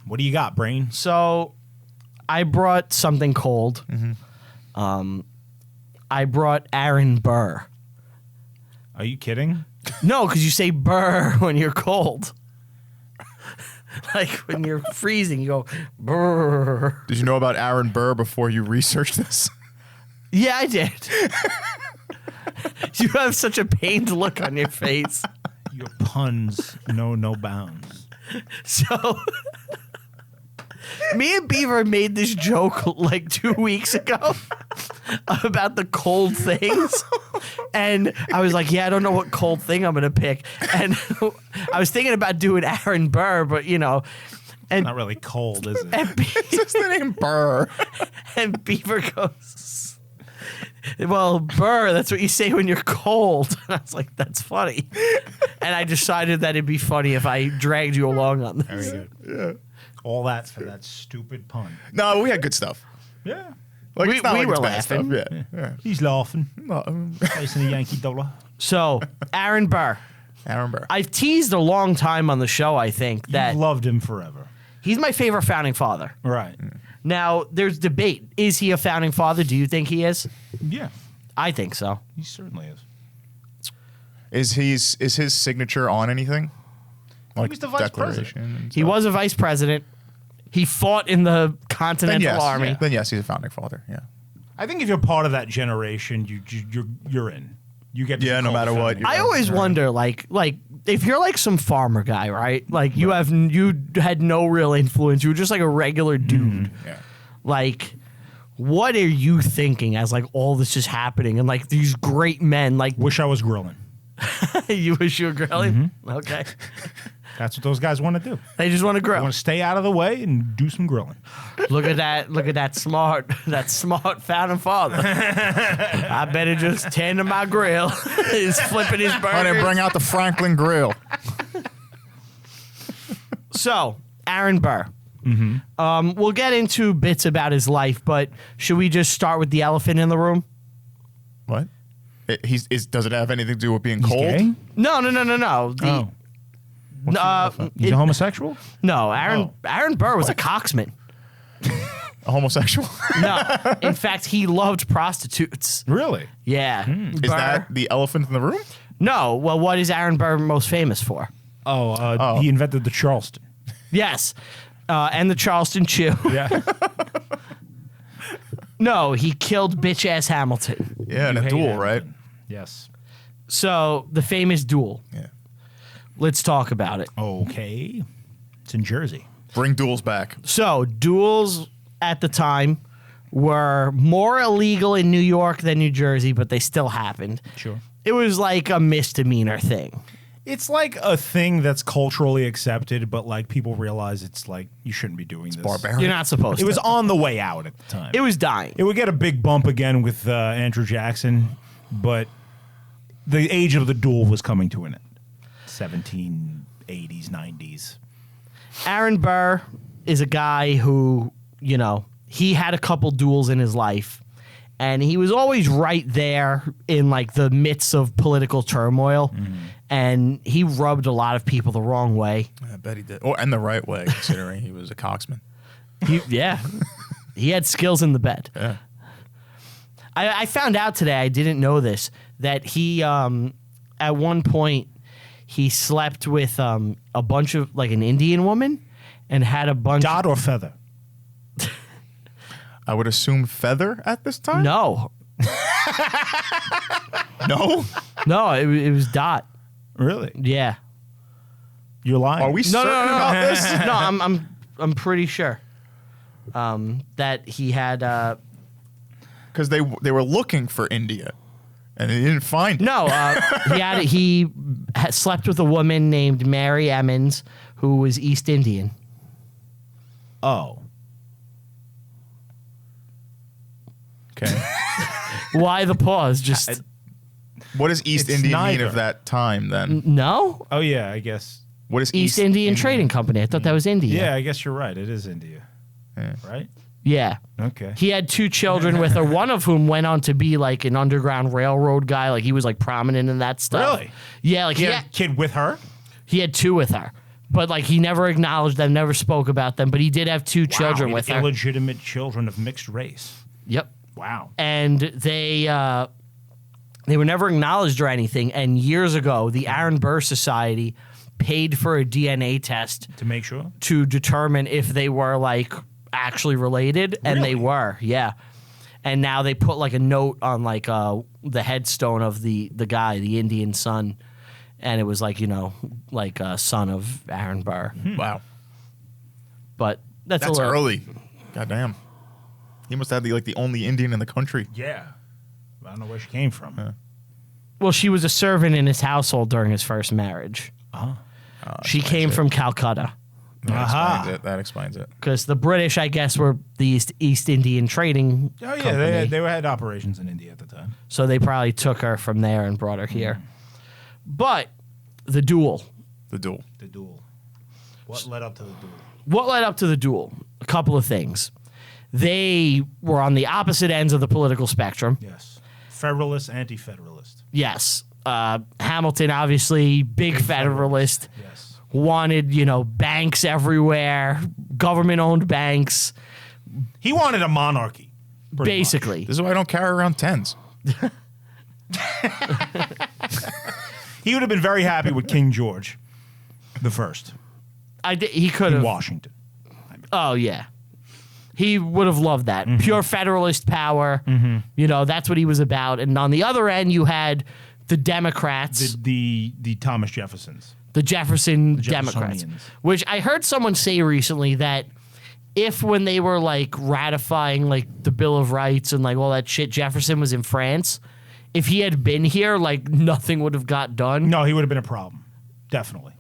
What do you got, Brain? So, I brought something cold. I brought Aaron Burr. Are you kidding? No, because you say burr when you're cold. Like when you're freezing, you go burr. Did you know about Aaron Burr before you researched this? Yeah, I did. You have such a pained look on your face. Your puns know no bounds. So, me and Beaver made this joke like 2 weeks ago about the cold things. And I was like, yeah, I don't know what cold thing I'm going to pick. And I was thinking about doing Aaron Burr, but, you know. And Not really cold, is it? It's just the name Burr. And Beaver goes, well, Burr, that's what you say when you're cold. And I was like, that's funny. And I decided that it'd be funny if I dragged you along on this. Very good. Yeah. All that for that stupid pun. No, we had good stuff. Yeah. Like, We- it's not we like were it's bad stuff. laughing. Yeah. He's laughing. Yeah. Facing a Yankee dollar. So, Aaron Burr. Aaron Burr. I've teased a long time on the show, I think, that You've loved him forever. he's my favorite founding father. Right. Now, there's debate. Is he a founding father? Do you think he is? Yeah. I think so. He certainly is. Is his signature on anything? Like was the vice declaration and He stuff? was a vice president. He fought in the Then Continental yes. Army. Then yes, he's a founding father. Yeah. I think if you're part of that generation, you're in. You get to be Yeah, no called matter a what, founding you're I father. always wonder, like if you're like some farmer guy, right? Like you had no real influence. You were just like a regular dude. Yeah. Like, what are you thinking as like all this is happening and like these great men? Like, Wish I was grilling. you wish you were grilling? Okay, That's what those guys want to do. they just want to They grill. want to stay out of the way and do some grilling. Look at that smart founding father. I better just tend to my grill. He's flipping his burgers. Honey, bring out the Franklin grill. So, Aaron Burr. We'll get into bits about his life, but should we just start with the elephant in the room? What? Does it have anything to do with being He's cold? gay? No. Oh. He's a homosexual? No, Aaron Burr was a coxman. A homosexual? No, in fact, he loved prostitutes. Really? Yeah. Is that the elephant in the room? No. Well, what is Aaron Burr most famous for? He invented the Charleston. Yes. And the Charleston Chew. Yeah. No, he killed bitch-ass Hamilton. Yeah, in a duel, right? Yes. So, the famous duel. Yeah. Let's talk about it. Okay. It's in Jersey. Bring duels back. So, duels at the time were more illegal in New York than New Jersey, but they still happened. Sure. It was like a misdemeanor thing. It's like a thing that's culturally accepted, but like people realize it's like you shouldn't be doing this. Barbarian. You're not supposed It to. was on the way out at the time. It was dying. It would get a big bump again with Andrew Jackson, but the age of the duel was coming to an end. 1780s, 90s. Aaron Burr is a guy who, you know, he had a couple duels in his life, and he was always right there in like the midst of political turmoil, and he rubbed a lot of people the wrong way. I bet he did. And the right way, considering he was a coxman. Yeah. He had skills in the bed. Yeah. I found out today, I didn't know this, that he, at one point, he slept with a bunch of, like an Indian woman and had a bunch Dot or feather? I would assume feather at this time? No. No? No, it was Dot. Really? Yeah. You're lying. Are we certain about this? No, I'm pretty sure that he had Because they were looking for India, and they didn't find it. no he had slept with a woman named Mary Emmons who was East Indian. Oh. Okay. Why the pause? Just What does East It's India mean neither. of that time, then? no Oh, yeah, I guess. What is East Indian Trading Company. I thought that was India. Yeah, I guess you're right. It is India. Yeah. Right? Yeah. Okay. He had 2 children with her, one of whom went on to be like an Underground Railroad guy. Like he was like prominent in that stuff. Really? Yeah, like He had a kid with her? he had 2 with her. But like he never acknowledged them, never spoke about them. But he did have two children Wow, with her. illegitimate children of mixed race. Yep. Wow. And they were never acknowledged or anything. And years ago, the Aaron Burr Society paid for a DNA test To make sure. to determine if they were like actually related, and they Really? were, yeah. And now they put like a note on like the headstone of the guy, the Indian son, and it was like, you know, like a son of Aaron Burr. Wow. But that's a That's little early. Goddamn. He must have the only Indian in the country. Yeah. I don't know where she came from. Well, she was a servant in his household during his first marriage. She came from Calcutta. That explains it. Because the British, I guess, were the East Indian Trading Oh, yeah. Company. They had operations in India at the time. So they probably took her from there and brought her here. But the duel. The duel. The duel. What led up to the duel? What led up to the duel? A couple of things. They were on the opposite ends of the political spectrum. Yes. Federalist, anti-federalist. Yes. Hamilton, obviously, big federalist. Yes. Wanted, you know, banks everywhere, government-owned banks, He wanted a monarchy. pretty basically. This is why I don't carry around tens. much. He would have been very happy with King George the First He could in have. Washington. Oh, yeah. He would have loved that. Pure federalist power. You know, that's what he was about. And on the other end, you had the Democrats, The Thomas Jeffersons. the Jefferson The Democrats, Jeffersonians. which I heard someone say recently that if when they were like ratifying like the Bill of Rights and like all that shit, Jefferson was in France, if he had been here, like nothing would have got done. No, he would have been a problem. Definitely.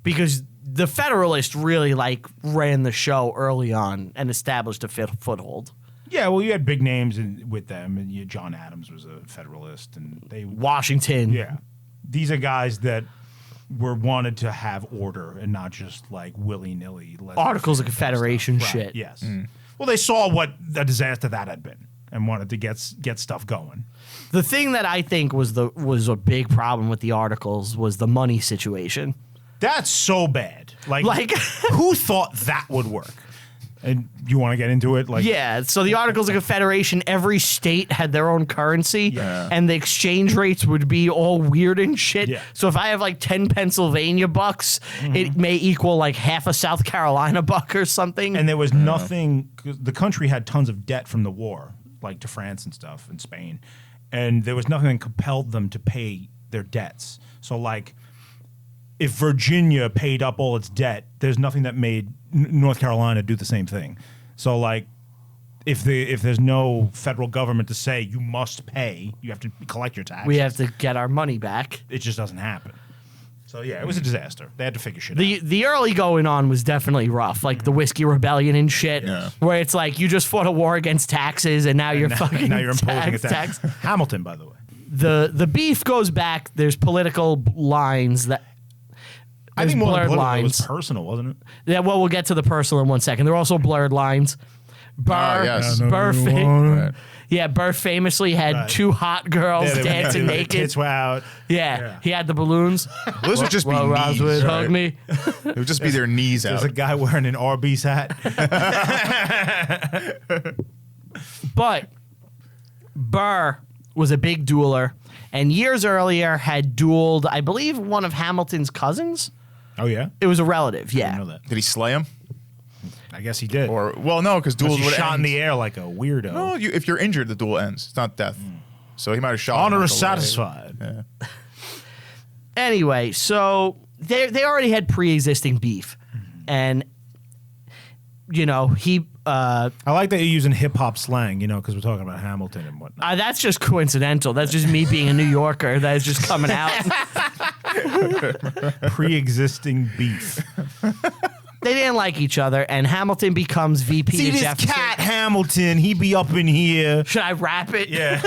Because the Federalists really like ran the show early on and established a foothold. Yeah, well, you had big names with them, and John Adams was a Federalist, and they. Washington. Yeah, these are guys that were wanted to have order and not just like willy nilly Articles of Confederation Right, shit. Yes. Well, they saw what a disaster that had been and wanted to get stuff going. The thing that I think was a big problem with the articles was the money situation. That's so bad. Like- who thought that would work? And you want to get into it? Like, Yeah, so the Articles of Confederation, every state had their own currency, Yeah. and the exchange rates would be all weird and shit. Yeah. So if I have like 10 Pennsylvania bucks, it may equal like half a South Carolina buck or something. And there was nothing. 'Cause the country had tons of debt from the war, like to France and stuff, and Spain, and there was nothing that compelled them to pay their debts. So, like, if Virginia paid up all its debt, there's nothing that made North Carolina do the same thing. So, like, if there's no federal government to say you must pay, you have to collect your taxes. we have to get our money back. It just doesn't happen. So yeah, it was a disaster. They had to figure shit The out. the early going on was definitely rough, like the Whiskey Rebellion and shit, Yeah. where it's like you just fought a war against taxes and now you're fucking Now you're imposing a tax. Hamilton, by the way. The beef goes back. There's political lines that. I There's think more than blurred political, it lines. was personal, wasn't it? Yeah, well, we'll get to the personal in one second. There are also blurred lines. Burr, yes. Burr, Right. yeah, Burr famously had Right. two hot girls Yeah, dancing their naked. tits were out. Yeah, he had the balloons. Those would just be Well, Roz knees. would right? hug me. It would just be their knees There's out. a guy wearing an Arby's hat. But Burr was a big dueler, and years earlier had dueled, I believe, one of Hamilton's cousins. Oh yeah, It was a relative, I yeah. know that. Did he slay him? I guess he did. Or well, no, because duels he would shot end. in the air like a weirdo. No, if you're injured, the duel ends. It's not death. So he might have shot. Honor him is like a little- satisfied. Yeah. Anyway, so they already had pre-existing beef, and you know he. I like that you're using hip hop slang, because we're talking about Hamilton and whatnot. That's just coincidental. That's just me being a New Yorker. That is just coming out. Pre-existing beef. They didn't like each other, and Hamilton becomes VP See to this Jefferson. cat Hamilton? He be up in here. Should I rap it? Yeah.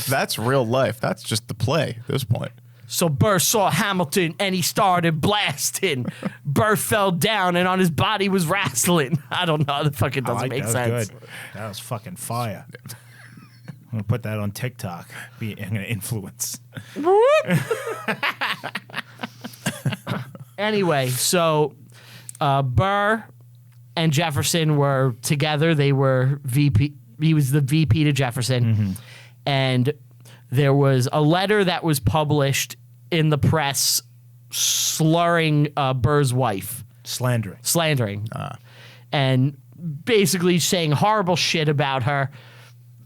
That's real life. That's just the play at this point. So Burr saw Hamilton, and he started blasting. Burr fell down, and on his body was wrestling. I don't know. The fucking doesn't make that sense. was good. That was fucking fire. I'm gonna put that on TikTok. I'm gonna influence. Anyway, so Burr and Jefferson were together. They were VP. He was the VP to Jefferson. And there was a letter that was published in the press slurring Burr's wife. Slandering. And basically saying horrible shit about her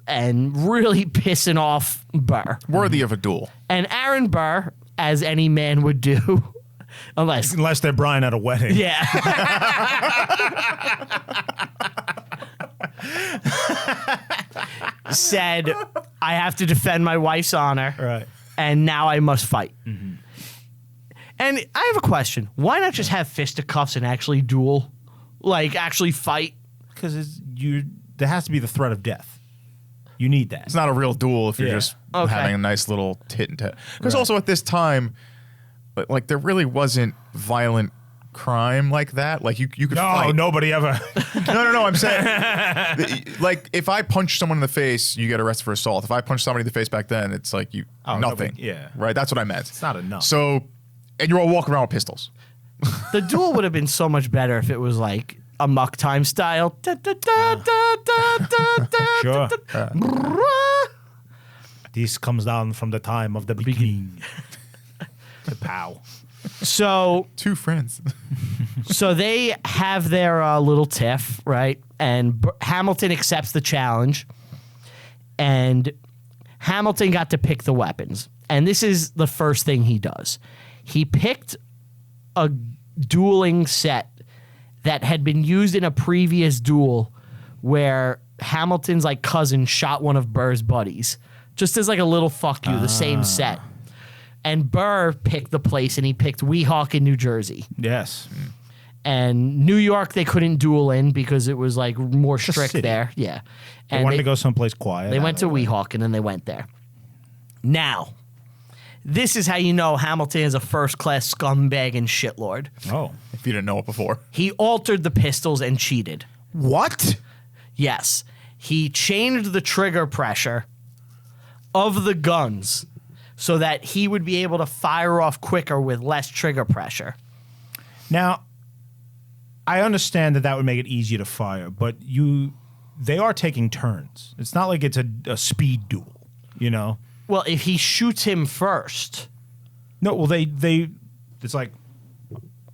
and really pissing off Burr. Worthy of a duel. And Aaron Burr, as any man would do, unless they're Brian at a wedding. Yeah. Said, I have to defend my wife's honor. Right. And now I must fight. And I have a question. Why not just have fisticuffs and actually duel? Like, actually fight? Because there has to be the threat of death. You need that. It's not a real duel if you're just having a nice little tit and tat. Because also at this time, like, there really wasn't violent crime like that. Like, you could fight. No, nobody ever. No. I'm saying, like, if I punch someone in the face, you get arrested for assault. If I punch somebody in the face back then, it's like nothing. Nobody, Right? That's what I meant. It's not enough. So, and you're all walking around with pistols. The duel would have been so much better if it was like a muck time style. Sure. This comes down from the time of the beginning. The pow. So Two friends. So they have their little tiff, right? And Hamilton accepts the challenge. And Hamilton got to pick the weapons. And this is the first thing he does. He picked a dueling set that had been used in a previous duel where Hamilton's like cousin shot one of Burr's buddies. Just as like a little fuck you, the same set. And Burr picked the place, and he picked Weehawken in New Jersey. Yes. And New York, they couldn't duel in because it was like more strict city. there. Yeah. They And wanted to go someplace quiet. they went to Weehawken and they went there. Now, this is how you know Hamilton is a first-class scumbag and shitlord. Oh. If you didn't know it before. He altered the pistols and cheated. What? Yes. He changed the trigger pressure of the guns so that he would be able to fire off quicker with less trigger pressure. Now, I understand that would make it easier to fire, but they are taking turns. It's not like it's a speed duel, you know? Well, if he shoots him first. No, well, it's like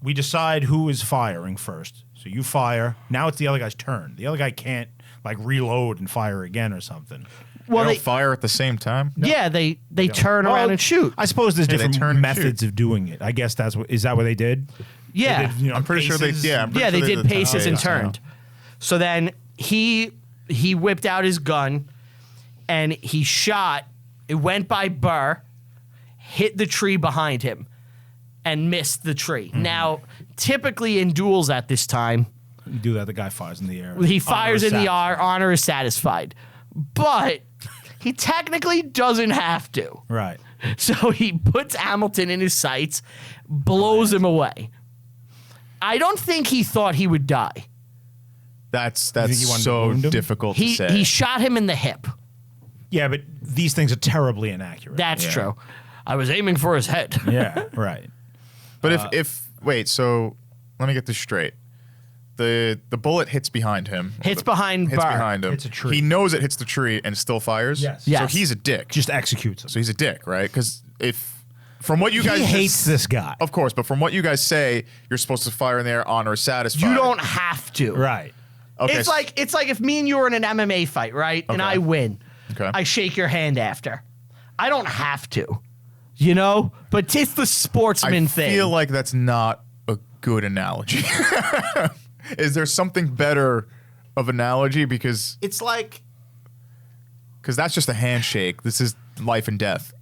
we decide who is firing first. So you fire. Now it's the other guy's turn. The other guy can't like reload and fire again or something. Well, they don't fire at the same time? No. Yeah, they turn around and shoot. I suppose there's Yeah, they turn different and methods shoot. of doing it. I guess is that what they did? Yeah. They did, I'm pretty sure they paces? yeah. I'm pretty Yeah, sure they did paces and paces. turned. So then he whipped out his gun and he shot. It went by Burr, hit the tree behind him, and missed the tree. Now, typically in duels at this time, You do that, the guy fires in the air. he fires in the satisfied. air, honor is satisfied. But he technically doesn't have to. Right. So he puts Hamilton in his sights, blows him away. I don't think he thought he would die. That's think he wanted to so wound him? difficult to He say. shot him in the hip. Yeah, but these things are terribly inaccurate. That's Yeah. true. I was aiming for his head. Yeah, right. But if wait, so let me get this straight. The bullet hits behind him. Hits behind hits Burr. behind him. Hits a tree. He knows it hits the tree and still fires. Yes. Yes. So he's a dick. Just executes him. So he's a dick, right? Because if from what you guys He just- hates this guy. of course, but from what you guys say, you're supposed to fire in there, honor is satisfied. You don't have to. Right. Okay. It's like if me and you were in an MMA fight, right? And Okay. I win. Okay. I shake your hand after. I don't have to. You know? But it's the sportsman I thing. feel like that's not a good analogy. Is there something better of analogy? Because It's like, that's just a handshake. This is life and death.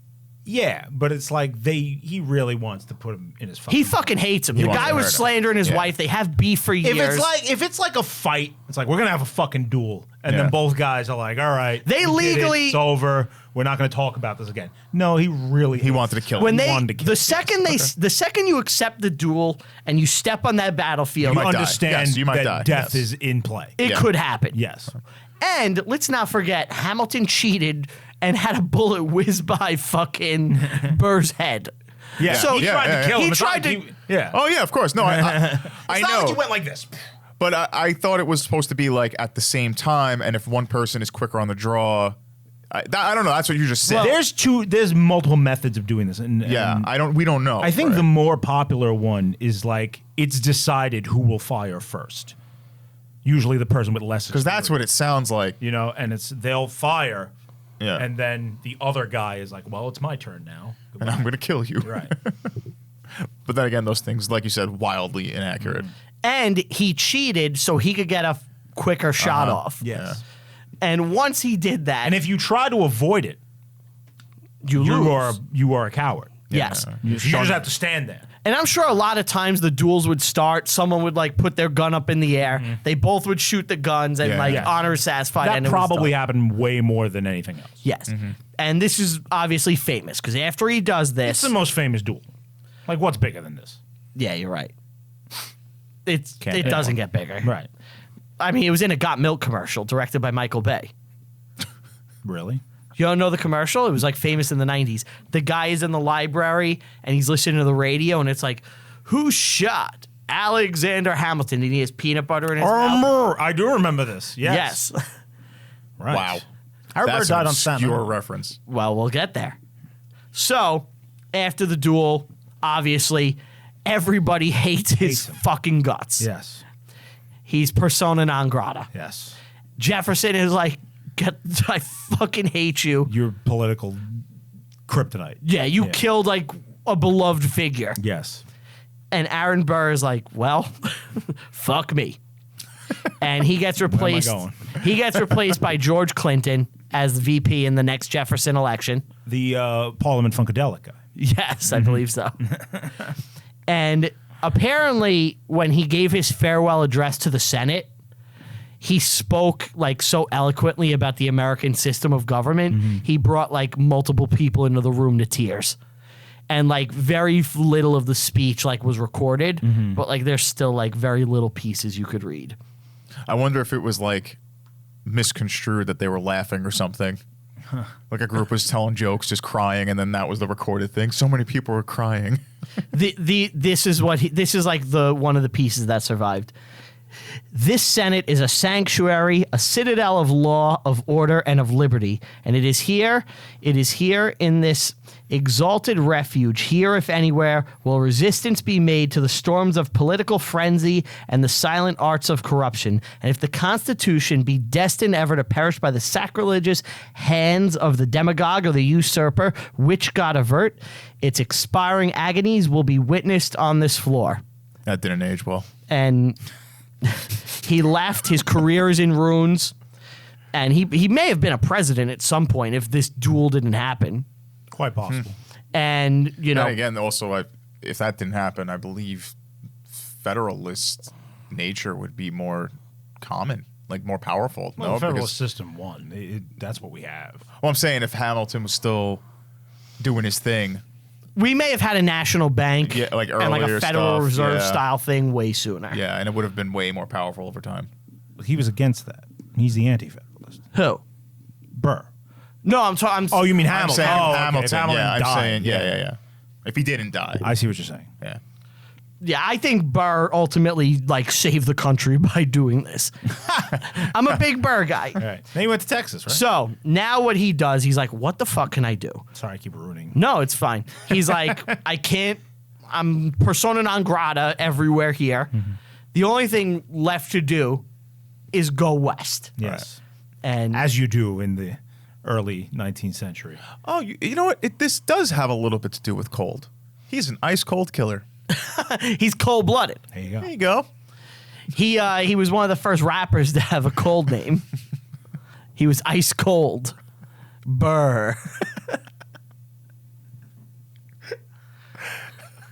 yeah, but it's like he really wants to put him in his fucking. he fucking hates him. The wants guy to was hurt him. slandering his Yeah. wife. They have beef for years. If it's like a fight, it's like we're gonna have a fucking duel, and Yeah. then both guys are like, all right, They we did it, legally- it's over. We're not gonna talk about this again. No, he wanted to kill him. when He they wanted to kill the him. second the second you accept the duel and you step on that battlefield, you might die. understand Yes, you might that die. death Yes. is in play. it Yeah. could happen. Yes. And let's not forget, Hamilton cheated and had a bullet whiz by fucking Burr's head. Yeah. So he tried to kill him. He It's not tried like to. yeah. Oh yeah, of course. No, I It's know. not like he went like this. But I thought it was supposed to be like at the same time, and if one person is quicker on the draw, I don't know. That's what you just said. There's multiple methods of doing this, and we don't know. I think right? the more popular one is like it's decided who will fire first. Usually the person with less because that's what it sounds like. you know, and they'll fire, Yeah, and then the other guy is like, well, it's my turn now. and I'm gonna kill you. Right. But then again, those things, like you said, wildly inaccurate. And he cheated so he could get a quicker shot off. Yes. And once he did that, And if you try to avoid it, you lose. you are a coward. Yes. You just have to stand there. And I'm sure a lot of times the duels would start. Someone would like put their gun up in the air. They both would shoot the guns and Yeah. like Yeah. honor satisfied. That and it was probably done. happened way more than anything else. Yes. And this is obviously famous because after he does It's this, the most famous duel. Like, what's bigger than this? yeah, you're right. It get doesn't one. get bigger. Right. I mean, it was in a Got Milk commercial directed by Michael Bay. Really? You don't know the commercial? It was like famous in the 90s. The guy is in the library and he's listening to the radio and it's like, who shot Alexander Hamilton? And he has peanut butter in his mouth. I do remember this. Yes. Yes. Right. Wow, Aaron Burr that's died an on Staten obscure Island. reference. Well, we'll get there. So, after the duel, obviously, everybody hates his him. fucking guts. Yes. He's persona non grata. Yes. Jefferson is like, I fucking hate you. Your political kryptonite. Yeah, you killed like a beloved figure. Yes. And Aaron Burr is like, well, fuck me. And he gets replaced. going? He gets replaced by George Clinton as the VP in the next Jefferson election. The Parliament Funkadelic guy. Yes, I believe so. And apparently, when he gave his farewell address to the Senate, he spoke like so eloquently about the American system of government. He brought like multiple people into the room to tears. And like very little of the speech like was recorded, but like there's still like very little pieces you could read. I wonder if it was like misconstrued that they were laughing or something. Like a group was telling jokes, just crying, and then that was the recorded thing. So many people were crying. This is like the one of the pieces that survived. This Senate is a sanctuary, a citadel of law, of order, and of liberty. And it is here in this exalted refuge, here if anywhere, will resistance be made to the storms of political frenzy and the silent arts of corruption. And if the Constitution be destined ever to perish by the sacrilegious hands of the demagogue or the usurper, which God avert, its expiring agonies will be witnessed on this floor. That didn't age well. And he left. His career is in ruins. And he may have been a president at some point if this duel didn't happen. Quite possible. And, you know. And again, also, if that didn't happen, I believe federalist nature would be more common, like more powerful. Well, no, the federal because, system won. That's what we have. well, I'm saying if Hamilton was still doing his thing, We may have had a national bank Yeah, like and like a earlier Federal stuff, Reserve yeah. style thing way sooner. yeah, and it would have been way more powerful over time. He was against that. He's the anti-federalist. Who? Burr. No, I'm talking. Oh, you mean I'm Hamilton? saying Oh, okay. Hamilton. If Hamilton Yeah, I'm died, saying yeah. If he didn't die, I see what you're saying. yeah. Yeah, I think Burr ultimately like saved the country by doing this. I'm a big Burr guy. All right. Then he went to Texas, right? So now what he does, he's like, what the fuck can I do? Sorry, I keep ruining. No, it's fine. He's like, I can't, I'm persona non grata everywhere here. The only thing left to do is go west. Yes. And As you do in the early 19th century. Oh, you know what? This does have a little bit to do with cold. He's an ice cold killer. he's cold blooded. There you go. There you go. He was one of the first rappers to have a cold name. He was Ice Cold Burr.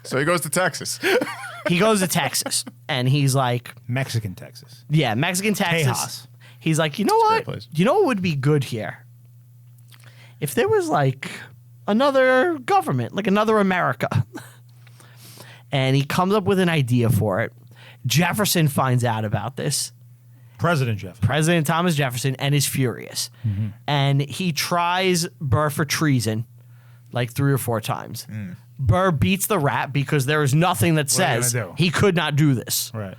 So he goes to Texas. He goes to Texas and he's like, Mexican Texas. yeah, Mexican Texas. Tejas. He's like, you know a great what? place. You know what would be good here? If there was like another government, like another America. And he comes up with an idea for it. Jefferson finds out about this. President Jefferson. President Thomas Jefferson, and is furious. And he tries Burr for treason like 3 or 4 times. Burr beats the rap because there is nothing that What are you says gonna do? he could not do this. Right.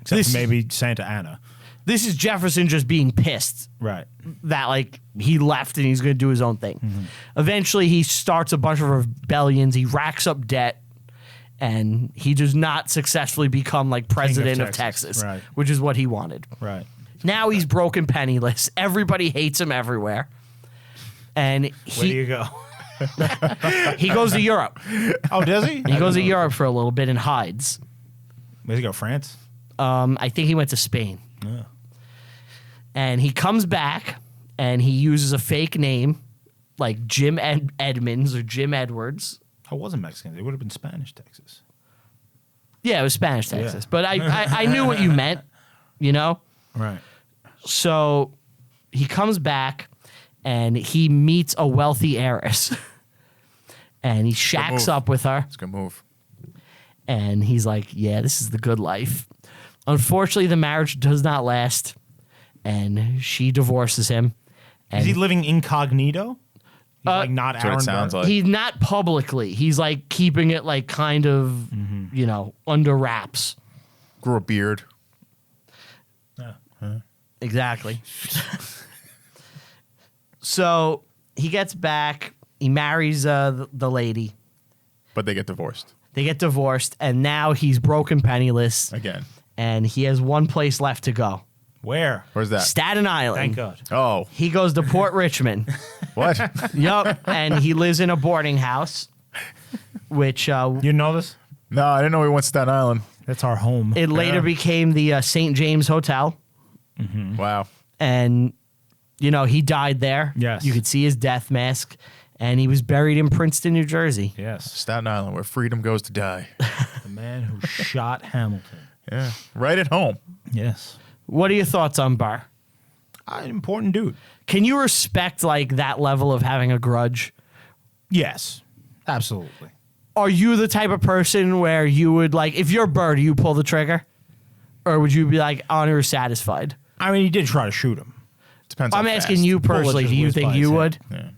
Except This- for maybe Santa Ana. This is Jefferson just being pissed Right. that like he left and he's going to do his own thing. Eventually, he starts a bunch of rebellions. He racks up debt, and he does not successfully become like president of Texas, Right. which is what he wanted. Right. Now he's broken, penniless. Everybody hates him everywhere, and Where do you go? he goes to Europe. Oh, does he? He goes to Europe for a little bit and hides. Where's he go? France? I think he went to Spain. Yeah. And he comes back and he uses a fake name like Jim Edmonds or Jim Edwards. I wasn't Mexican. It would have been Spanish Texas. Yeah, it was Spanish Texas. But I knew what you meant, you know? Right. So he comes back and he meets a wealthy heiress. And he shacks move. up with her. It's a good move. And he's like, yeah, this is the good life. Unfortunately, the marriage does not last. And she divorces him. And Is he living incognito? He's like not That's what Aaron it sounds Burr? like. he's not publicly. He's like keeping it like kind of, you know, under wraps. Grew a beard. Yeah. Exactly. So he gets back. He marries the lady. But they get divorced. They get divorced. And now he's broken, penniless. Again. And he has one place left to go. Where? Where's that? Staten Island. Thank God. Oh. He goes to Port Richmond. What? Yup. And he lives in a boarding house, which You know this? No, I didn't know we went to Staten Island. That's our home. it later became the St. James Hotel. Wow. And, you know, he died there. Yes. You could see his death mask. And he was buried in Princeton, New Jersey. Yes. Staten Island, where freedom goes to die. The man who shot Hamilton. Yeah. Right at home. Yes. What are your thoughts on Burr? An important dude. Can you respect like that level of having a grudge? Yes. Absolutely. Are you the type of person where you would like, if you're Burr, do you pull the trigger? Or would you be like honor satisfied? I mean, he did try to shoot him. Depends I'm how asking fast. you personally. just Do you whizzed think by you his would? head. Yeah.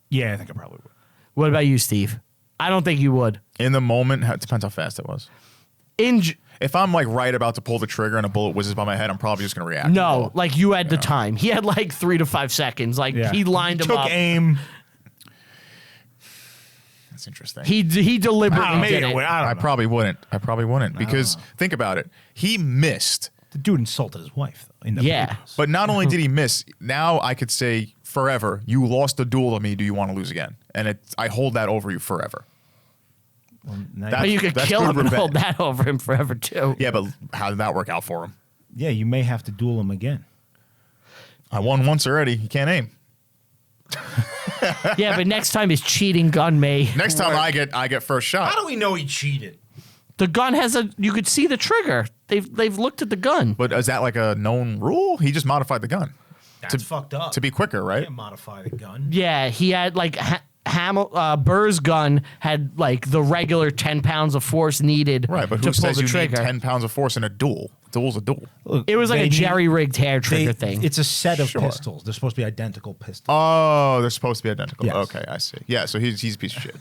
Yeah, I think I probably would. What about you, Steve? I don't think you would. In the moment, it depends how fast it was. If I'm like right about to pull the trigger and a bullet whizzes by my head, I'm probably just gonna react. No, like you had the time. He had like 3 to 5 seconds. Like Yeah. he lined him Took up. aim. That's interesting. He deliberately Maybe did I it. would. I I don't know. probably wouldn't. I probably wouldn't because think about it. He missed, The dude insulted his wife, though. In the Yeah. papers. but not only did he miss, now I could say forever, you lost a duel to me. Do you want to lose again? And I hold that over you forever. Now That- But you could That's kill good him and hold revenge. that over him forever too. Yeah, but how did that work out for him? yeah, you may have to duel him again. I won once already. He can't aim. Yeah, but next time his cheating gun may. Next time I get first shot. How do we know he cheated? The gun has a. You could see the trigger. They've looked at the gun. But is that like a known rule? He just modified the gun That's fucked up. to be quicker, You right? can't modify the gun. Yeah, he had like Burr's gun had like the regular 10 pounds of force needed Right, but to who pull says the you trigger. need 10 pounds of force in a duel? A duel's a duel. Look, It was like they a need- jerry-rigged hair trigger they- thing. It's a set of Sure. pistols. They're supposed to be identical pistols. Oh, they're supposed to be identical. Yes. Okay, I see. Yeah, so he's a piece of shit.